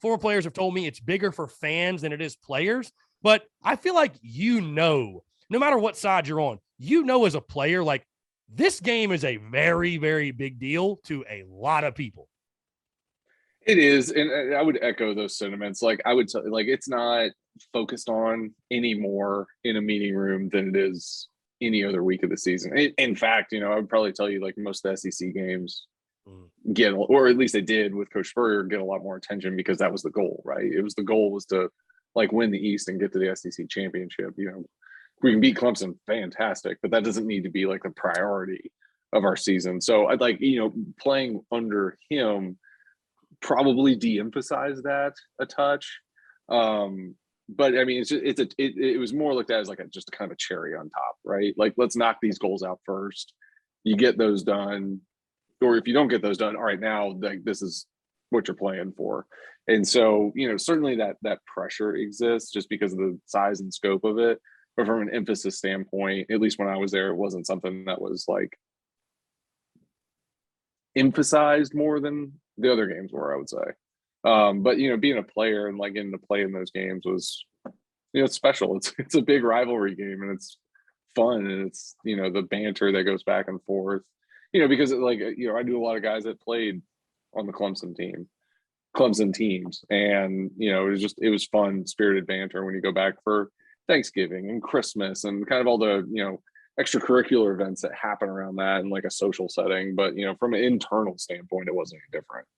Former players have told me it's bigger for fans than it is players. But I feel like no matter what side you're on, as a player, like this game is a very, very big deal to a lot of people. It is, and I would echo those sentiments. Like I would tell, like it's not focused on any more in a meeting room than it is any other week of the season. In fact, I would probably tell you like most of the SEC games get, or at least they did with Coach Spurrier, get a lot more attention because that was the goal, right? The goal was to like win the East and get to the SEC championship. We can beat Clemson, fantastic, but that doesn't need to be like the priority of our season. So I'd like, playing under him probably de-emphasize that a touch. But I mean, it was more looked at as like just kind of a cherry on top, right? Like, let's knock these goals out first. You get those done, or if you don't get those done, all right, now like this is what you're playing for. And so, certainly that pressure exists just because of the size and scope of it. But from an emphasis standpoint, at least when I was there, it wasn't something that was like emphasized more than the other games were, I would say. But being a player and like getting to play in those games was, it's special. It's a big rivalry game and it's fun, and it's the banter that goes back and forth. Because I knew a lot of guys that played on the Clemson teams, and it was fun, spirited banter when you go back for Thanksgiving and Christmas and kind of all the extracurricular events that happen around that in like a social setting. But from an internal standpoint, it wasn't any different.